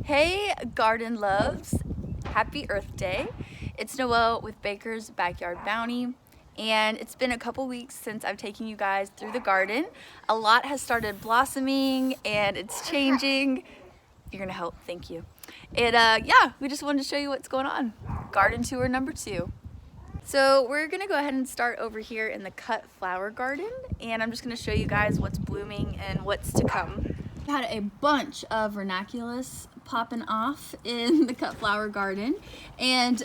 Hey garden loves, happy Earth Day. It's Noelle with Baker's Backyard Bounty, and it's been a couple weeks since I've taken you guys through the garden. A lot has started blossoming and it's changing. You're gonna help, thank you. Yeah, we just wanted to show you what's going on. Garden tour number 2. So we're gonna go ahead and start over here in the cut flower garden, and I'm just gonna show you guys what's blooming and what's to come. Had a bunch of ranunculus popping off in the cut flower garden, and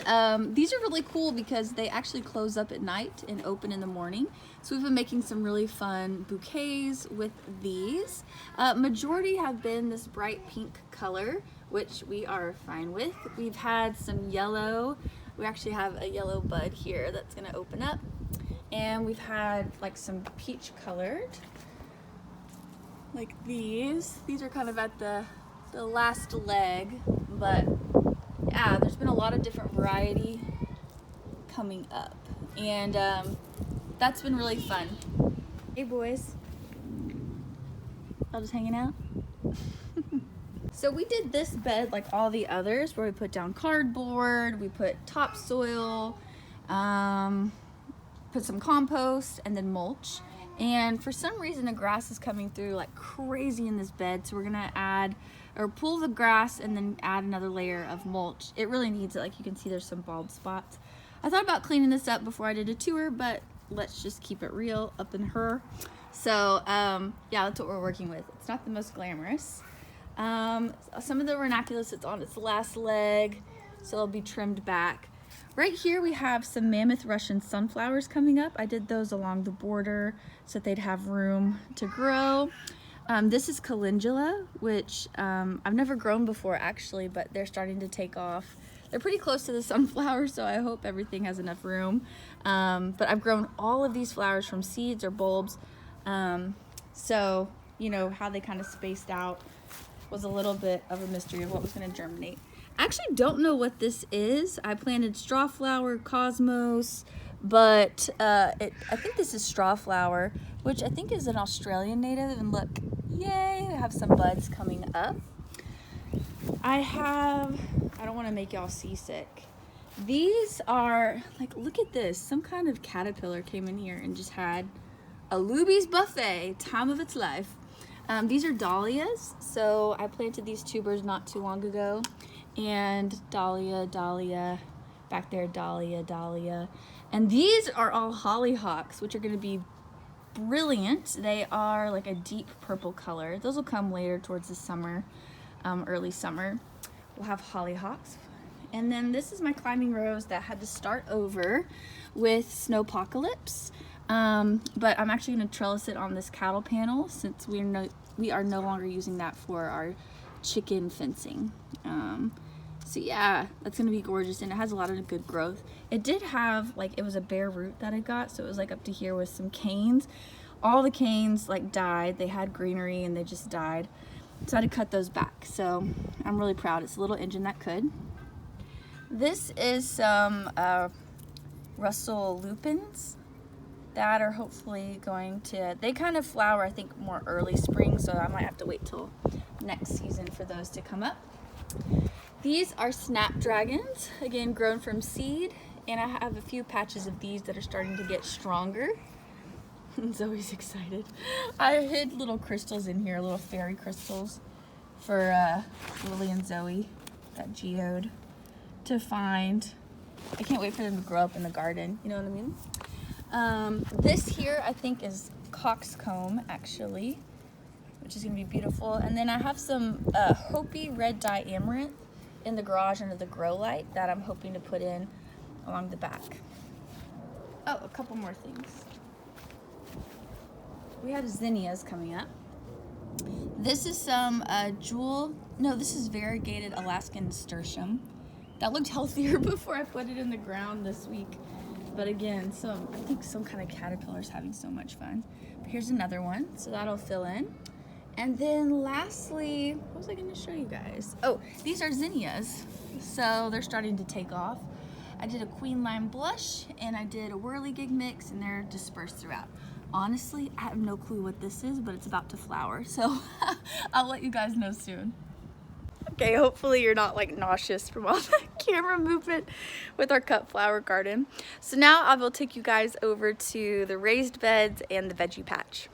these are really cool because they actually close up at night and open in the morning. So we've been making some really fun bouquets with these. Majority have been this bright pink color, which we are fine with. We've had some yellow. We actually have a yellow bud here that's gonna open up, and we've had like some peach colored, like these. These are kind of at the last leg, but yeah, there's been a lot of different variety coming up, and that's been really fun. Hey boys, y'all just hanging out? So we did this bed like all the others, where we put down cardboard, we put topsoil, put some compost, and then mulch. And for some reason the grass is coming through like crazy in this bed, so we're gonna add or pull the grass and then add another layer of mulch. It really needs it. Like you can see there's some bald spots. I thought about cleaning this up before I did a tour, but let's just keep it real up in her. So yeah, that's what we're working with. It's not the most glamorous. Some of the ranunculus, it's on its last leg, so it'll be trimmed back. Right here we have some mammoth Russian sunflowers coming up. I did those along the border so that they'd have room to grow. This is calendula, which I've never grown before actually, but they're starting to take off. They're pretty close to the sunflowers, so I hope everything has enough room. But I've grown all of these flowers from seeds or bulbs, so you know how they kind of spaced out was a little bit of a mystery of what was going to germinate. I actually don't know what this is. I planted strawflower, cosmos, but I think this is strawflower, which I think is an Australian native. And look, yay, I have some buds coming up. I don't want to make y'all seasick. These are, like, look at this. Some kind of caterpillar came in here and just had a Luby's buffet, time of its life. These are dahlias, so I planted these tubers not too long ago, and dahlia, back there, dahlia, and these are all hollyhocks, which are going to be brilliant. They are like a deep purple color. Those will come later towards the summer, early summer. We'll have hollyhocks. And then this is my climbing rose that had to start over with snowpocalypse. But I'm actually going to trellis it on this cattle panel since we are no longer using that for our chicken fencing. So yeah, that's going to be gorgeous, and it has a lot of good growth. It did have, like, it was a bare root that I got, so it was like up to here with some canes. All the canes like died. They had greenery and they just died. So I had to cut those back. So I'm really proud. It's a little engine that could. This is some Russell lupins that are hopefully going to, they kind of flower I think more early spring, so I might have to wait till next season for those to come up. These are snapdragons, again grown from seed, and I have a few patches of these that are starting to get stronger. Zoe's excited. I hid little crystals in here, little fairy crystals for Lily and Zoe that geode to find. I can't wait for them to grow up in the garden, you know what I mean? This here I think is coxcomb actually, which is gonna be beautiful. And then I have some Hopi red dye amaranth in the garage under the grow light that I'm hoping to put in along the back. Oh, a couple more things. We have zinnias coming up. This is some this is variegated Alaskan nasturtium. That looked healthier before I put it in the ground this week. But again, I think some kind of caterpillar's having so much fun. But here's another one, so that'll fill in. And then lastly, what was I gonna show you guys? Oh, these are zinnias. So they're starting to take off. I did a queen lime blush and I did a whirligig mix, and they're dispersed throughout. Honestly, I have no clue what this is, but it's about to flower. So I'll let you guys know soon. Okay, hopefully you're not like nauseous from all the camera movement with our cut flower garden. So now I will take you guys over to the raised beds and the veggie patch.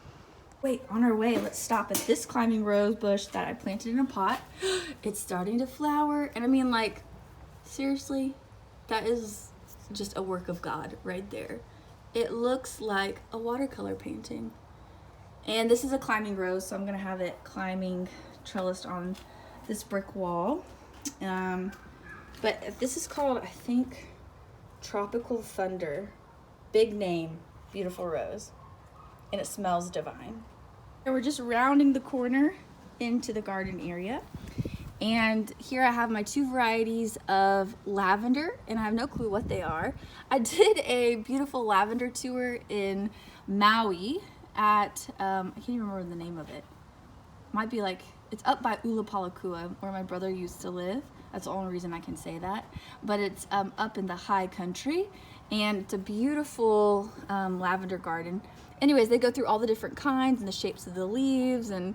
Wait, on our way, let's stop at this climbing rose bush that I planted in a pot. It's starting to flower, and I mean, like, seriously, that is just a work of God right there. It looks like a watercolor painting. And this is a climbing rose, so I'm gonna have it climbing trellised on this brick wall. But this is called, I think, Tropical Thunder. Big name, beautiful rose. And it smells divine. And we're just rounding the corner into the garden area. And here I have my 2 varieties of lavender, and I have no clue what they are. I did a beautiful lavender tour in Maui at, I can't even remember the name of it. Might be like, it's up by Ulapalakua, where my brother used to live. That's the only reason I can say that. But it's up in the high country, and it's a beautiful lavender garden. Anyways, they go through all the different kinds and the shapes of the leaves, and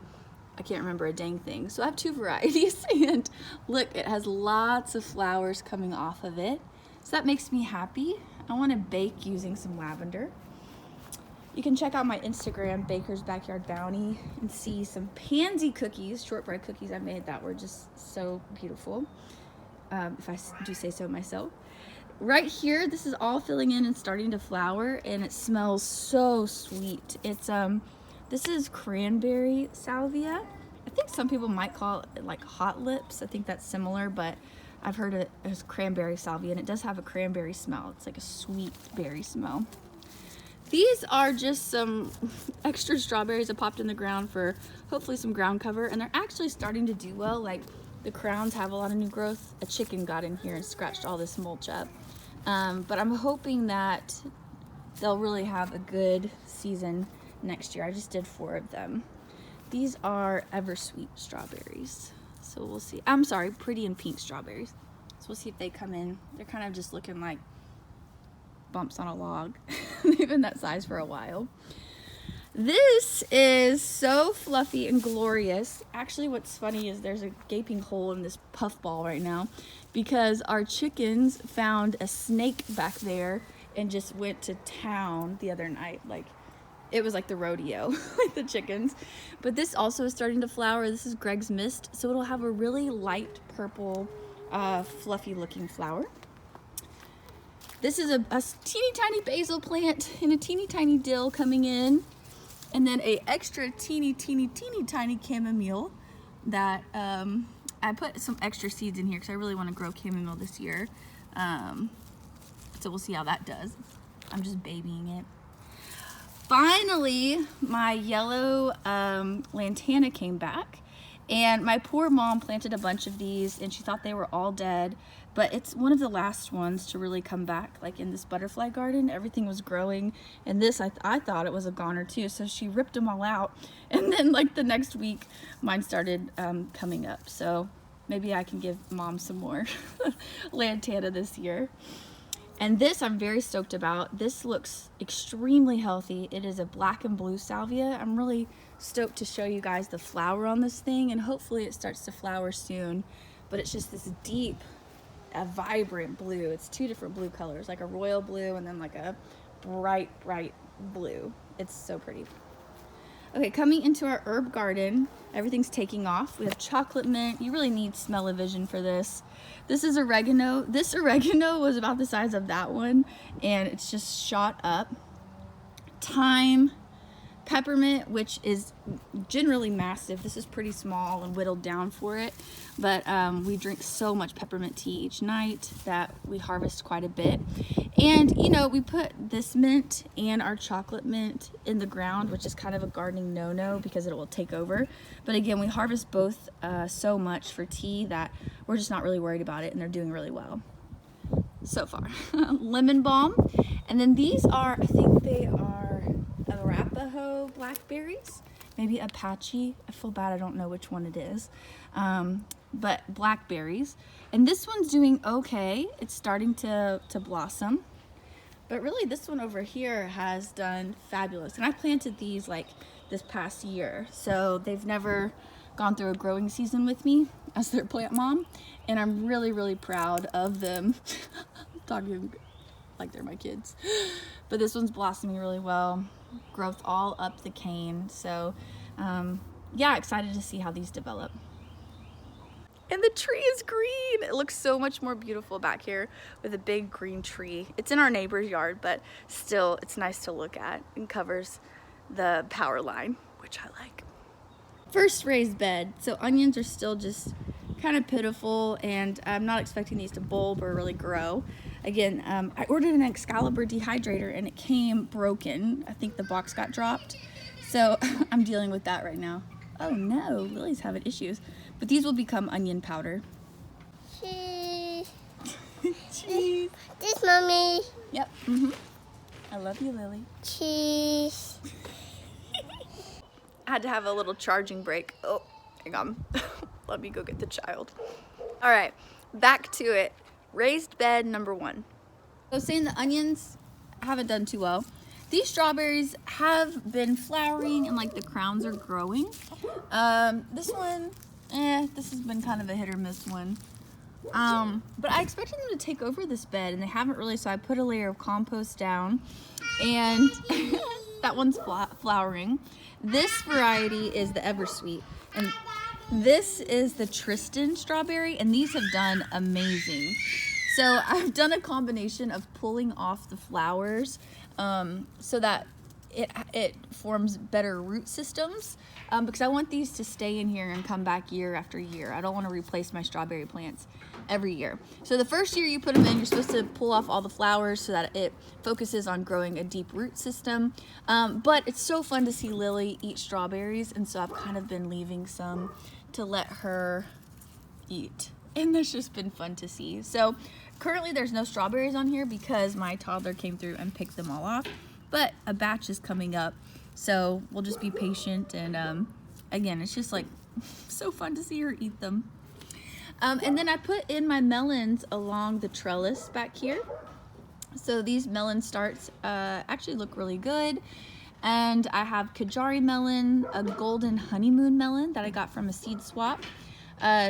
I can't remember a dang thing. So I have 2 varieties, and look, it has lots of flowers coming off of it. So that makes me happy. I want to bake using some lavender. You can check out my Instagram, Baker's Backyard Bounty, and see some pansy cookies, shortbread cookies I made that were just so beautiful, if I do say so myself. Right here, this is all filling in and starting to flower, and it smells so sweet. It's this is cranberry salvia. I think some people might call it like hot lips. I think that's similar, but I've heard it as cranberry salvia, and it does have a cranberry smell. It's like a sweet berry smell. These are just some extra strawberries I popped in the ground for hopefully some ground cover, and they're actually starting to do well. Like, the crowns have a lot of new growth. A chicken got in here and scratched all this mulch up. But I'm hoping that they'll really have a good season next year. I just did 4 of them. These are Eversweet strawberries. So we'll see. I'm sorry, pretty and pink strawberries. So we'll see if they come in. They're kind of just looking like bumps on a log. They've been that size for a while. This is so fluffy and glorious. Actually, what's funny is there's a gaping hole in this puffball right now because our chickens found a snake back there and just went to town the other night. Like, it was like the rodeo with the chickens. But this also is starting to flower. This is Greg's Mist, so it'll have a really light purple, fluffy looking flower. This is a teeny tiny basil plant and a teeny tiny dill coming in. And then a extra teeny tiny chamomile that I put some extra seeds in here because I really want to grow chamomile this year. So we'll see how that does. I'm just babying it. Finally, my yellow lantana came back, and my poor mom planted a bunch of these and she thought they were all dead, but it's one of the last ones to really come back. Like in this butterfly garden, everything was growing, and this I thought it was a goner too, so she ripped them all out, and then like the next week mine started coming up. So maybe I can give mom some more lantana this year. And this I'm very stoked about. This looks extremely healthy. It is a black and blue salvia. I'm really stoked to show you guys the flower on this thing, and hopefully it starts to flower soon. But it's just this deep, a vibrant blue. It's 2 different blue colors, like a royal blue and then like a bright blue. It's so pretty. Okay, coming into our herb garden, everything's taking off. We have chocolate mint. You really need smell-o-vision for this. This is oregano. This oregano was about the size of that one, and it's just shot up. Thyme, peppermint, which is generally massive. This is pretty small and whittled down for it, but we drink so much peppermint tea each night that we harvest quite a bit. And you know, we put this mint and our chocolate mint in the ground, which is kind of a gardening no-no because it will take over. But again, we harvest both so much for tea that we're just not really worried about it, and they're doing really well so far. Lemon balm, and then these are, I think they are Arapaho blackberries, maybe Apache. I feel bad, I don't know which one it is, but blackberries. And this one's doing okay. It's starting to blossom, but really this one over here has done fabulous. And I planted these like this past year, so they've never gone through a growing season with me. as their plant mom, and I'm really, really proud of them. Talking like they're my kids. But this one's blossoming really well. Growth all up the cane. So yeah, excited to see how these develop. And the tree is green. It looks so much more beautiful back here with a big green tree. It's in our neighbor's yard, but still it's nice to look at and covers the power line, which I like. First raised bed. So onions are still just kind of pitiful, and I'm not expecting these to bulb or really grow. Again, I ordered an Excalibur dehydrator and it came broken. I think the box got dropped. So I'm dealing with that right now. Oh no, Lily's having issues. But these will become onion powder. Cheese. Cheese. This, Mommy. Yep. I love you, Lily. Cheese. I had to have a little charging break. Oh, hang on. Let me go get the child. All right, back to it. Raised bed number 1. I was saying the onions haven't done too well. These strawberries have been flowering and like the crowns are growing. This one, this has been kind of a hit or miss one. But I expected them to take over this bed and they haven't really, so I put a layer of compost down and that one's flowering. This variety is the Eversweet, and this is the Tristan strawberry, and these have done amazing. So I've done a combination of pulling off the flowers so that it forms better root systems because I want these to stay in here and come back year after year. I don't want to replace my strawberry plants every year. So the first year you put them in, you're supposed to pull off all the flowers so that it focuses on growing a deep root system. But it's so fun to see Lily eat strawberries, and so I've kind of been leaving some to let her eat. And that's just been fun to see. So currently there's no strawberries on here because my toddler came through and picked them all off. But a batch is coming up, so we'll just be patient. And again, it's just like so fun to see her eat them. And then I put in my melons along the trellis back here. So these melon starts actually look really good. And I have Kajari melon, a golden honeymoon melon that I got from a seed swap,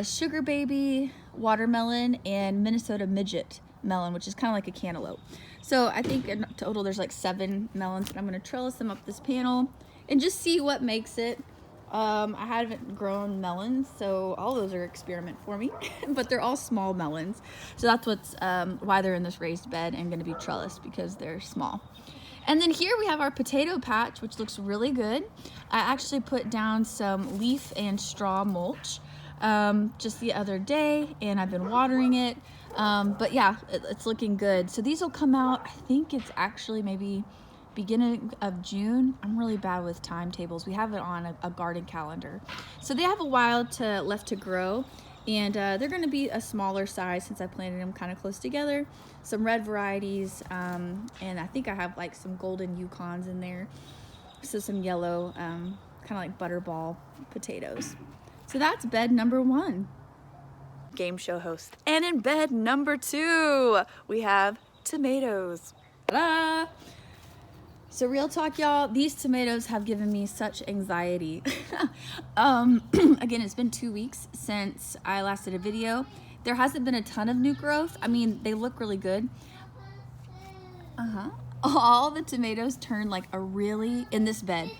sugar baby, watermelon, and Minnesota midget melon, which is kind of like a cantaloupe. So I think in total there's like 7 melons, but I'm going to trellis them up this panel and just see what makes it. I haven't grown melons, so all those are experiment for me, but they're all small melons. So that's what's why they're in this raised bed and going to be trellised, because they're small. And then here we have our potato patch, which looks really good. I actually put down some leaf and straw mulch just the other day, and I've been watering it. But yeah, it's looking good. So these will come out, I think it's actually maybe beginning of June. I'm really bad with timetables. We have it on a garden calendar. So they have a while left to grow, and they're going to be a smaller size since I planted them kind of close together. Some red varieties, and I think I have like some golden Yukons in there. So some yellow, kind of like butterball potatoes. So that's bed number 1. Game show host. And in bed number 2, we have tomatoes. Ta-da! So real talk, y'all, these tomatoes have given me such anxiety. Again, it's been 2 weeks since I last did a video. There hasn't been a ton of new growth. I mean, they look really good. All the tomatoes turned like in this bed,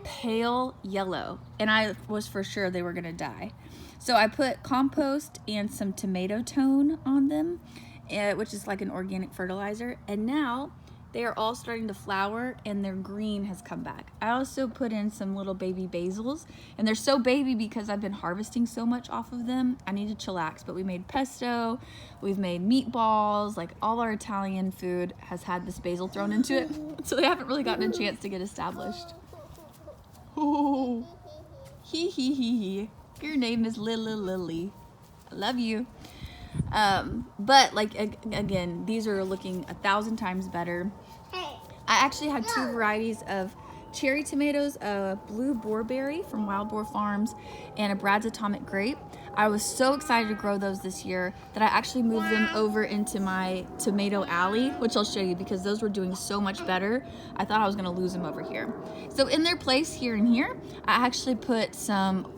pale yellow. And I was for sure they were gonna die. So I put compost and some tomato tone on them, which is like an organic fertilizer. And now they are all starting to flower and their green has come back. I also put in some little baby basils, and they're so baby because I've been harvesting so much off of them. I need to chillax, but we made pesto, we've made meatballs, like all our Italian food has had this basil thrown into it. So they haven't really gotten a chance to get established. Oh, hee hee hee hee. Your name is Lily. I love you. But like again, these are looking 1,000 times better. I actually had 2 varieties of cherry tomatoes, a blue boarberry from Wild Boar Farms and a Brad's Atomic Grape. I was so excited to grow those this year that I actually moved them over into my tomato alley, which I'll show you because those were doing so much better. I thought I was gonna lose them over here. So in their place here and here, I actually put some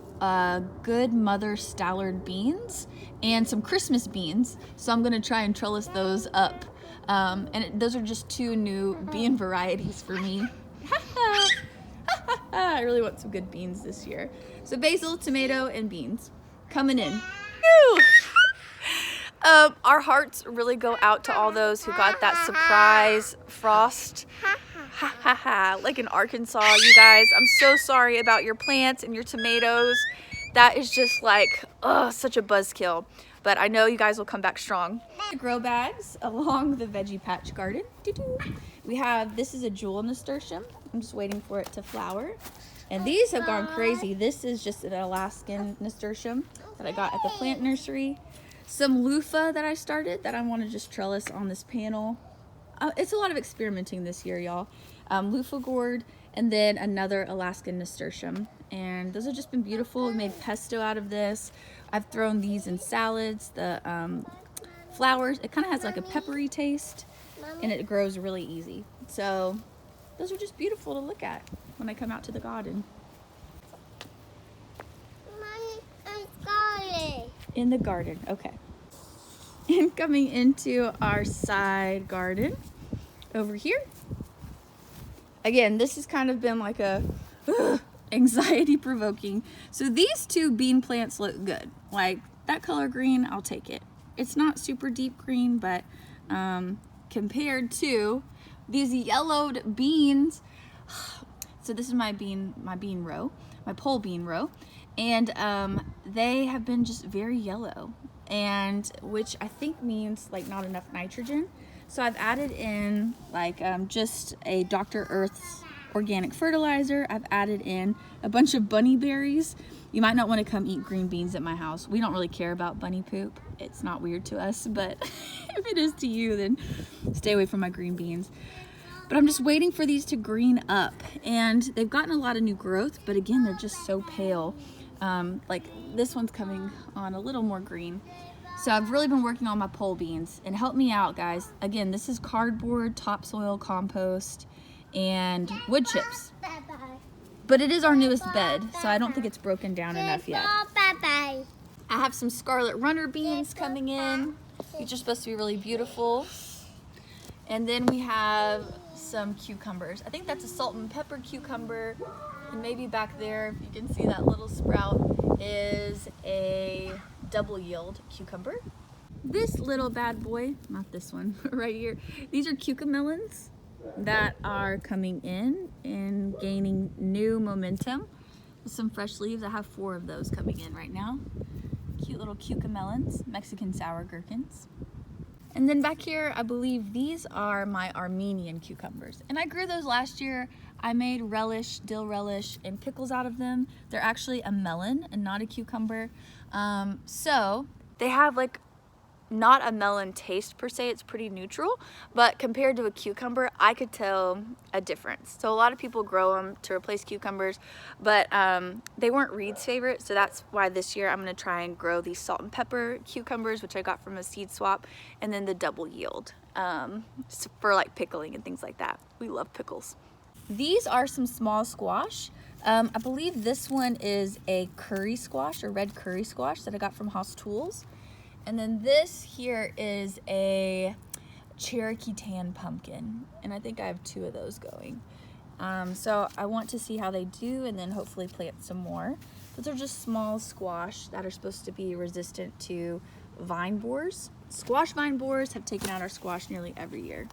Good Mother Stallard beans and some Christmas beans. So I'm gonna try and trellis those up. Those are just 2 new bean varieties for me. I really want some good beans this year. So basil, tomato, and beans coming in. Woo! Our hearts really go out to all those who got that surprise frost. Ha ha ha, like in Arkansas, you guys. I'm so sorry about your plants and your tomatoes. That is just like, such a buzzkill. But I know you guys will come back strong. Grow bags along the veggie patch garden. We have, this is a jewel nasturtium. I'm just waiting for it to flower. And these have gone crazy. This is just an Alaskan nasturtium that I got at the plant nursery. Some loofah that I started that I want to just trellis on this panel. It's a lot of experimenting this year, y'all. Loofah gourd, and then another Alaskan nasturtium. And those have just been beautiful. We made pesto out of this. I've thrown these in salads. The flowers, it kind of has like a peppery taste, and it grows really easy. So those are just beautiful to look at when I come out to the garden. Mommy, I'm sorry. In the garden, okay. And coming into our side garden over here. Again, this has kind of been like a anxiety provoking. So these 2 bean plants look good. Like that color green, I'll take it. It's not super deep green, but compared to these yellowed beans, so this is my bean row, my pole bean row, and they have been just very yellow, and which I think means like not enough nitrogen. So I've added in like just a Dr. Earth's organic fertilizer. I've added in a bunch of bunny berries. You might not want to come eat green beans at my house. We don't really care about bunny poop. It's not weird to us, but if it is to you, then stay away from my green beans. But I'm just waiting for these to green up, and they've gotten a lot of new growth, but again, they're just so pale. Like this one's coming on a little more green. So I've really been working on my pole beans, and help me out, guys. Again, this is cardboard, topsoil, compost, and wood chips. But it is our newest bed, so I don't think it's broken down enough yet. Bye-bye. I have some scarlet runner beans coming in. These are supposed to be really beautiful. And then we have some cucumbers. I think that's a salt and pepper cucumber. And maybe back there, if you can see that little sprout, is a double yield cucumber. This little bad boy, not this one, right here. These are cucamelons that are coming in and gaining new momentum with some fresh leaves. I have 4 of those coming in right now. Cute little cucamelons, Mexican sour gherkins. And then back here, I believe these are my Armenian cucumbers. And I grew those last year. I made relish, dill relish, and pickles out of them. They're actually a melon and not a cucumber. So they have like not a melon taste per se, it's pretty neutral, but compared to a cucumber, I could tell a difference. So a lot of people grow them to replace cucumbers, but they weren't Reed's favorite, so that's why this year I'm gonna try and grow these salt and pepper cucumbers, which I got from a seed swap, and then the double yield for like pickling and things like that. We love pickles. These are some small squash. I believe this one is a curry squash or red curry squash that I got from Haas Tools. And then this here is a Cherokee tan pumpkin. And I think I have 2 of those going. So I want to see how they do and then hopefully plant some more. Those are just small squash that are supposed to be resistant to vine borers. Squash vine borers have taken out our squash nearly every year.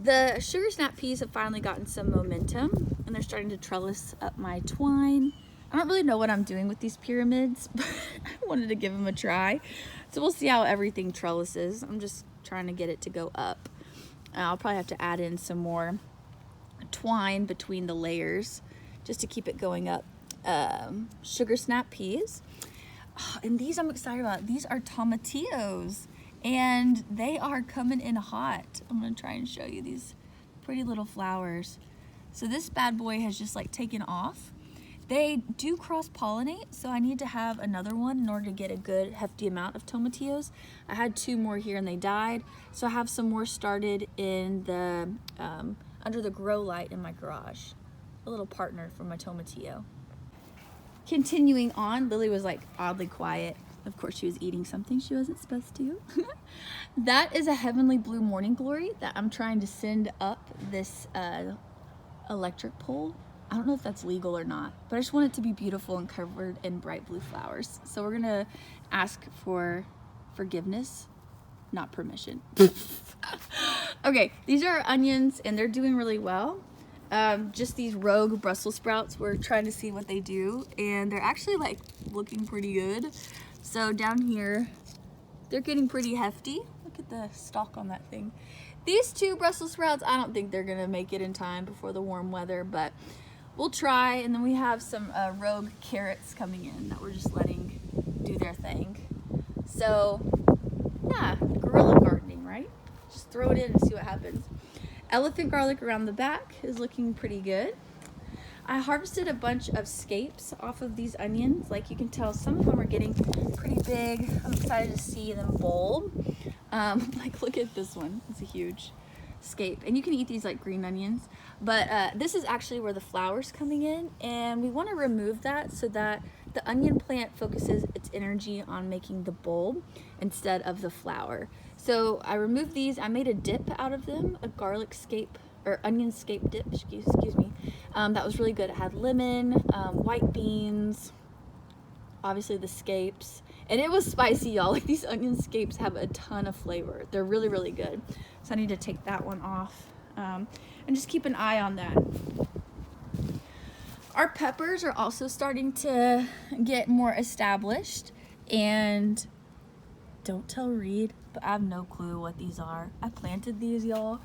The sugar snap peas have finally gotten some momentum and they're starting to trellis up my twine. I don't really know what I'm doing with these pyramids, but I wanted to give them a try. So we'll see how everything trellises. I'm just trying to get it to go up. I'll probably have to add in some more twine between the layers just to keep it going up. Sugar snap peas. Oh, and these I'm excited about. These are tomatillos and they are coming in hot. I'm gonna try and show you these pretty little flowers. So this bad boy has just like taken off. They do cross-pollinate, so I need to have another one in order to get a good hefty amount of tomatillos. I had 2 more here and they died, so I have some more started in the under the grow light in my garage. A little partner for my tomatillo. continuing on, Lily was like oddly quiet. Of course, she was eating something she wasn't supposed to. That is a heavenly blue morning glory that I'm trying to send up this electric pole. I don't know if that's legal or not, but I just want it to be beautiful and covered in bright blue flowers. So we're gonna ask for forgiveness, not permission. Okay, these are our onions and they're doing really well. Just these rogue Brussels sprouts, we're trying to see what they do, and they're actually like looking pretty good. So down here, they're getting pretty hefty. Look at the stalk on that thing. These two Brussels sprouts, I don't think they're gonna make it in time before the warm weather, but we'll try. And then we have some rogue carrots coming in that we're just letting do their thing. So yeah, guerrilla gardening, right? Just throw it in and see what happens. Elephant garlic around the back is looking pretty good. I harvested a bunch of scapes off of these onions. Like you can tell, some of them are getting pretty big. I'm excited to see them bulb. Like look at this one, it's a huge scape. And you can eat these like green onions, but this is actually where the flower's coming in, and we want to remove that so that the onion plant focuses its energy on making the bulb instead of the flower. So I removed these. I made a dip out of them, a garlic scape or onion scape dip, excuse me. That was really good. It had lemon, white beans, obviously the scapes, and it was spicy, y'all. Like these onion scapes have a ton of flavor. They're really, really good. So I need to take that one off and just keep an eye on that. Our peppers are also starting to get more established, and don't tell Reed, but I have no clue what these are. I planted these, y'all,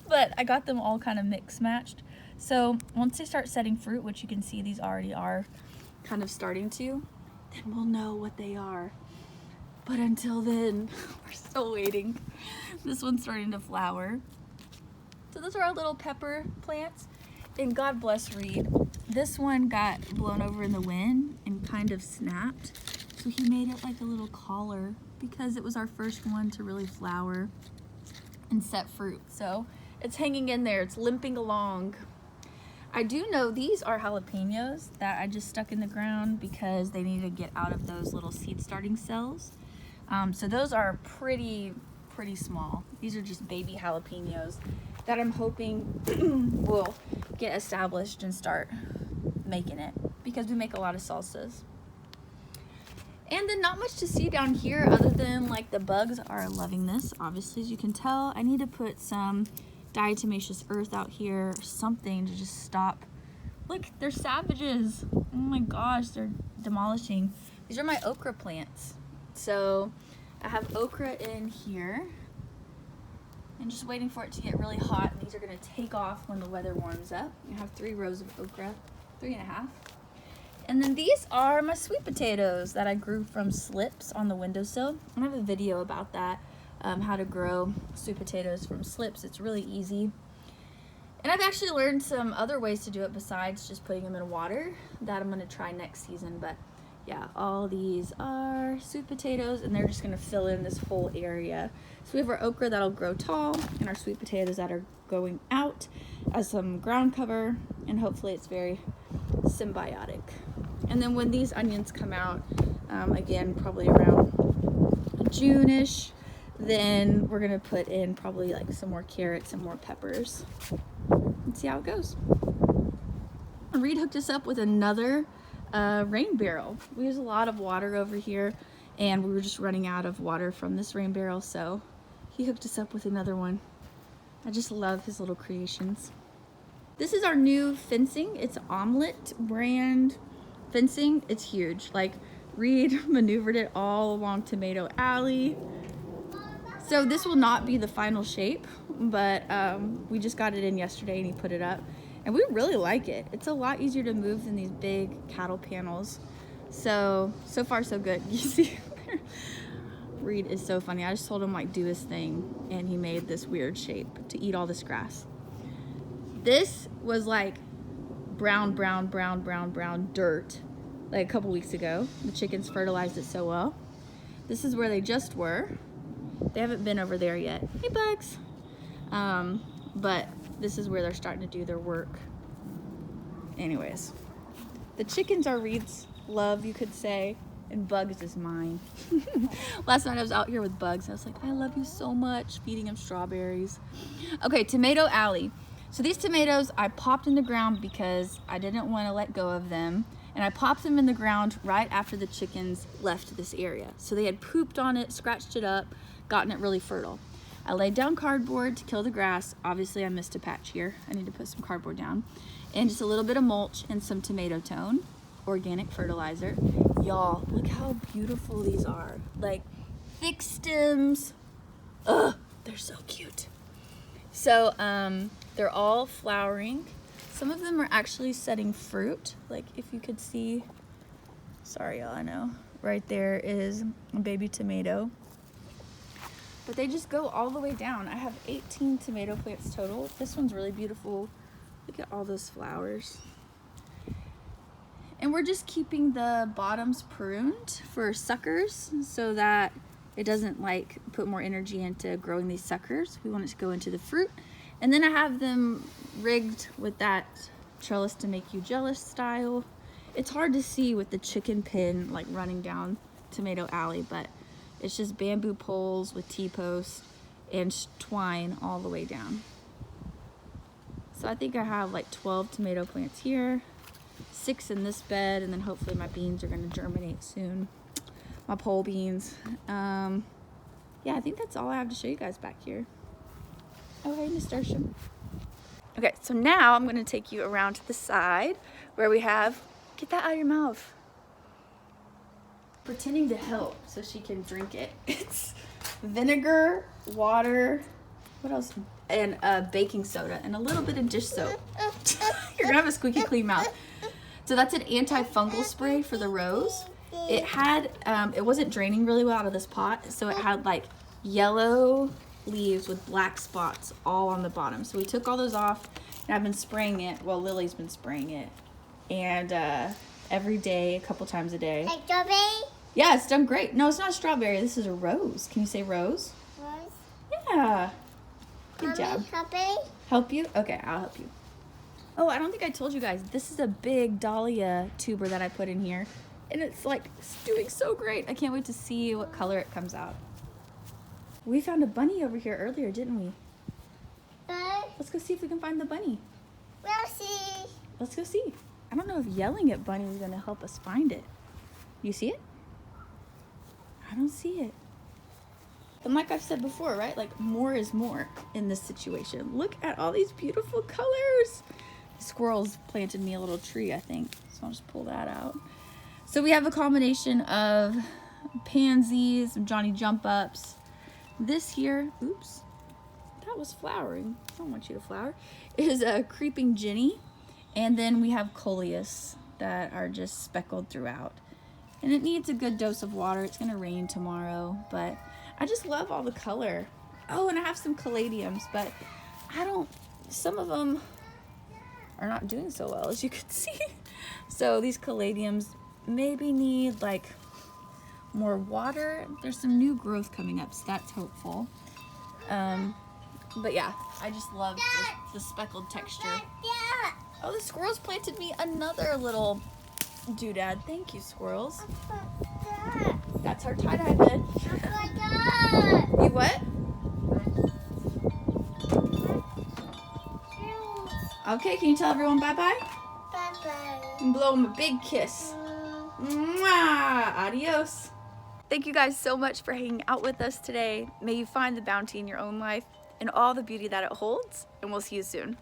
but I got them all kind of mix matched. So once they start setting fruit, which you can see these already are kind of starting to, then we'll know what they are. But until then, we're still waiting. This one's starting to flower. So those are our little pepper plants. And God bless Reed. This one got blown over in the wind and kind of snapped. So he made it like a little collar because it was our first one to really flower and set fruit. So it's hanging in there, it's limping along. I do know these are jalapenos that I just stuck in the ground because they need to get out of those little seed starting cells. So those are pretty small. These are just baby jalapenos that I'm hoping will get established and start making it, because we make a lot of salsas. And then not much to see down here other than like the bugs are loving this, obviously, as you can tell. I need to put some diatomaceous earth out here, or something to just stop. Look, they're savages. Oh my gosh, they're demolishing. These are my okra plants. So I have okra in here and just waiting for it to get really hot, and these are gonna take off when the weather warms up. I have 3 rows of okra, 3.5. And then these are my sweet potatoes that I grew from slips on the windowsill. I have a video about that, how to grow sweet potatoes from slips. It's really easy. And I've actually learned some other ways to do it besides just putting them in water that I'm gonna try next season. But yeah, all these are sweet potatoes, and they're just gonna fill in this whole area. So we have our okra that'll grow tall, and our sweet potatoes that are going out as some ground cover, and hopefully it's very symbiotic. And then when these onions come out, again, probably around June-ish, then we're gonna put in probably like some more carrots and more peppers and see how it goes. Reed hooked us up with another rain barrel. We use a lot of water over here, and we were just running out of water from this rain barrel, so he hooked us up with another one. I just love his little creations. This is our new fencing. It's Omelette brand fencing. It's huge. Like, Reed maneuvered it all along Tomato Alley. So this will not be the final shape, but we just got it in yesterday and he put it up, and we really like it. It's a lot easier to move than these big cattle panels. So far so good. You see, Reed is so funny. I just told him like do his thing, and he made this weird shape to eat all this grass. This was like brown dirt like a couple weeks ago. The chickens fertilized it so well. This is where they just were. They haven't been over there yet. Hey, bugs. But this is where they're starting to do their work. Anyways, The chickens are Reed's love, you could say, and Bugs is mine. Last night I was out here with Bugs. I was like, I love you so much, feeding him strawberries. Okay, Tomato Alley. So these tomatoes I popped in the ground because I didn't want to let go of them. And I popped them in the ground right after the chickens left this area. So they had pooped on it, scratched it up, gotten it really fertile. I laid down cardboard to kill the grass. Obviously I missed a patch here. I need to put some cardboard down. And just a little bit of mulch and some tomato tone, organic fertilizer. Y'all, look how beautiful these are. Like thick stems. Ugh, they're so cute. So they're all flowering. Some of them are actually setting fruit. Like if you could see, sorry y'all, I know. Right there is a baby tomato. But they just go all the way down. I have 18 tomato plants total. This one's really beautiful. Look at all those flowers. And we're just keeping the bottoms pruned for suckers so that it doesn't like put more energy into growing these suckers. We want it to go into the fruit. And then I have them rigged with that trellis to make you jealous style. It's hard to see with the chicken pin like running down Tomato Alley, but it's just bamboo poles with T-posts and twine all the way down. So I think I have like 12 tomato plants here, 6 in this bed, and then hopefully my beans are gonna germinate soon. My pole beans. Yeah, I think that's all I have to show you guys back here. Oh, hey, nasturtium. Okay, so now I'm gonna take you around to the side where we have, get that out of your mouth. Pretending to help so she can drink it. It's vinegar, water, what else? And baking soda and a little bit of dish soap. You're gonna have a squeaky clean mouth. So that's an antifungal spray for the rose. It had, it wasn't draining really well out of this pot, so it had like yellow leaves with black spots all on the bottom. So we took all those off, and I've been spraying it. Well, Lily's been spraying it, and every day, a couple times a day. Like strawberry? Yeah, it's done great. No, it's not a strawberry. This is a rose. Can you say rose? Rose? Yeah. Good Mommy, job. strawberry? Help you? Okay, I'll help you. Oh, I don't think I told you guys. This is a big dahlia tuber that I put in here. And it's like doing so great. I can't wait to see what color it comes out. We found a bunny over here earlier, didn't we? Let's go see if we can find the bunny. We'll see. Let's go see. I don't know if yelling at bunny is gonna help us find it. You see it? I don't see it. And like I've said before, right? Like more is more in this situation. Look at all these beautiful colors. The squirrels planted me a little tree, I think. So I'll just pull that out. So we have a combination of pansies, some Johnny Jump Ups. This here, oops, that was flowering. I don't want you to flower. Is a creeping Jenny. And then we have coleus that are just speckled throughout. And it needs a good dose of water. It's gonna rain tomorrow, but I just love all the color. Oh, and I have some caladiums, but some of them are not doing so well, as you can see. So these caladiums maybe need like more water. There's some new growth coming up, so that's hopeful. But yeah, I just love the speckled texture. Oh, the squirrels planted me another little doodad. Thank you, squirrels. That's our tie-dye bed. You what? Okay, can you tell everyone bye-bye? Bye-bye. And blow them a big kiss. Mwah! Adios. Thank you guys so much for hanging out with us today. May you find the bounty in your own life and all the beauty that it holds, and we'll see you soon.